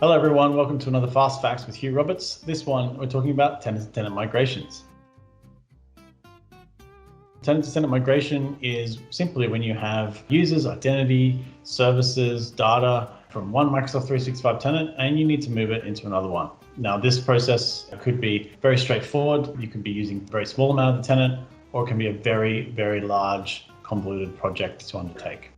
Hello everyone, welcome to another Fast Facts with Hugh Roberts. This one, we're talking about tenant-to-tenant migrations. Tenant-to-tenant migration is simply when you have users, identity, services, data from one Microsoft 365 tenant and you need to move it into another one. Now this process could be very straightforward. You can be using a very small amount of the tenant, or it can be a very, very large convoluted project to undertake.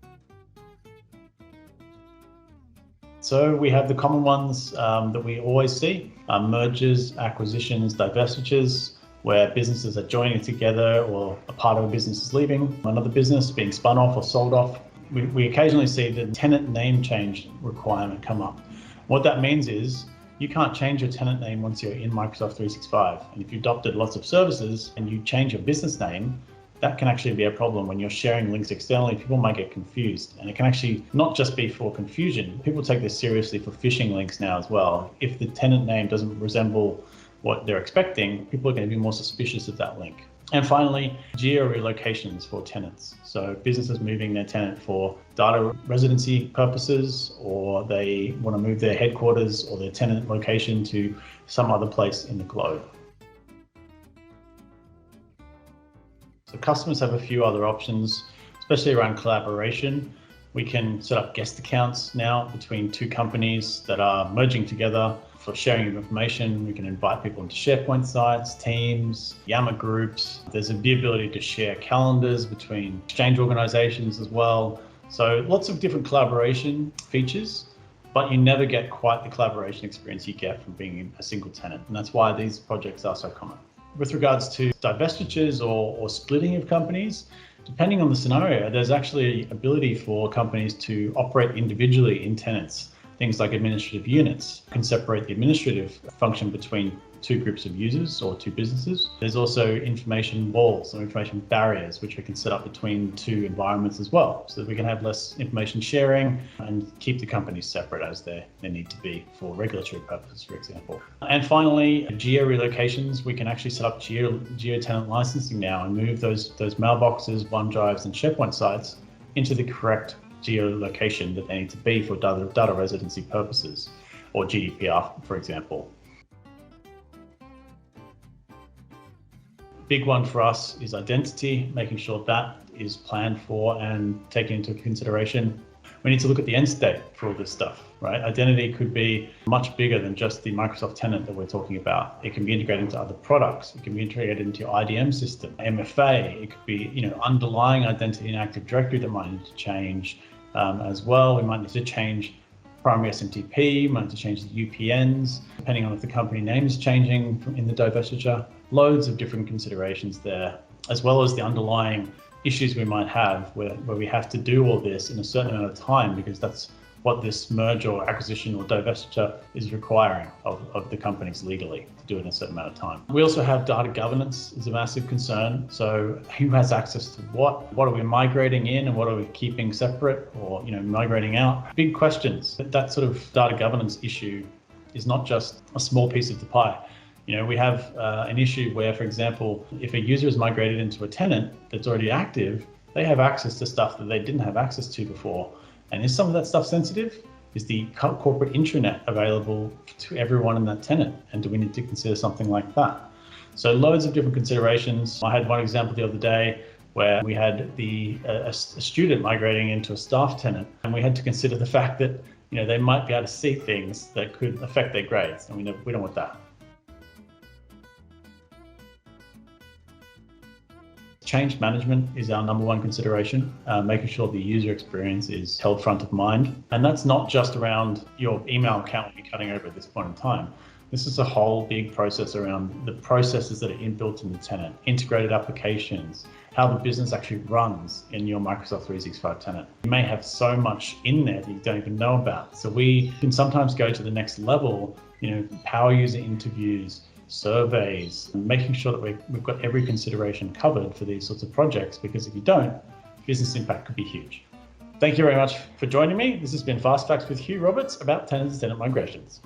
So we have the common ones that we always see, mergers, acquisitions, divestitures, where businesses are joining together or a part of a business is leaving another business, being spun off or sold off. We occasionally see the tenant name change requirement come up. What that means is you can't change your tenant name once you're in Microsoft 365. And if you adopted lots of services and you change your business name, that can actually be a problem when you're sharing links externally. People might get confused, and it can actually not just be for confusion. People take this seriously for phishing links now as well. If the tenant name doesn't resemble what they're expecting, people are going to be more suspicious of that link. And finally, geo relocations for tenants. So businesses moving their tenant for data residency purposes, or they want to move their headquarters or their tenant location to some other place in the globe. So customers have a few other options, especially around collaboration. We can set up guest accounts now between two companies that are merging together for sharing of information. We can invite people into SharePoint sites, Teams, Yammer groups. There's the ability to share calendars between Exchange organizations as well. So lots of different collaboration features, but you never get quite the collaboration experience you get from being in a single tenant. And that's why these projects are so common. With regards to divestitures or splitting of companies, depending on the scenario, there's actually ability for companies to operate individually in tenants. Things like administrative units can separate the administrative function between two groups of users or two businesses. There's also information walls or information barriers, which we can set up between two environments as well, so that we can have less information sharing and keep the companies separate as they need to be for regulatory purposes, for example. And finally, geo relocations. We can actually set up geo tenant licensing now and move those mailboxes, OneDrives and SharePoint sites into the correct geolocation that they need to be for data residency purposes, or GDPR, for example. Big one for us is identity, making sure that is planned for and taken into consideration. We need to look at the end state for all this stuff, right? Identity could be much bigger than just the Microsoft tenant that we're talking about. It can be integrated into other products. It can be integrated into your IDM system, MFA. It could be, underlying identity in Active Directory that might need to change as well. We might need to change primary SMTP, might need to change the UPNs, depending on if the company name is changing in the divestiture. Loads of different considerations there, as well as the underlying issues we might have where we have to do all this in a certain amount of time, because that's what this merge or acquisition or divestiture is requiring of the companies legally, to do it in a certain amount of time. We also have data governance is a massive concern. So who has access to what are we migrating in and what are we keeping separate or migrating out? Big questions. That sort of data governance issue is not just a small piece of the pie. We have an issue where, for example, if a user is migrated into a tenant that's already active, they have access to stuff that they didn't have access to before. And is some of that stuff sensitive? Is the corporate intranet available to everyone in that tenant? And do we need to consider something like that? So loads of different considerations. I had one example the other day where we had a student migrating into a staff tenant, and we had to consider the fact that they might be able to see things that could affect their grades, and we don't want that. Change management is our number one consideration, making sure the user experience is held front of mind. And that's not just around your email account you're cutting over at this point in time. This is a whole big process around the processes that are inbuilt in the tenant, integrated applications, how the business actually runs in your Microsoft 365 tenant. You may have so much in there that you don't even know about. So we can sometimes go to the next level, power user interviews, surveys, making sure that we've got every consideration covered for these sorts of projects, because if you don't, business impact could be huge. Thank you very much for joining me. This has been Fast Facts with Hugh Roberts about tenant-to-tenant migrations.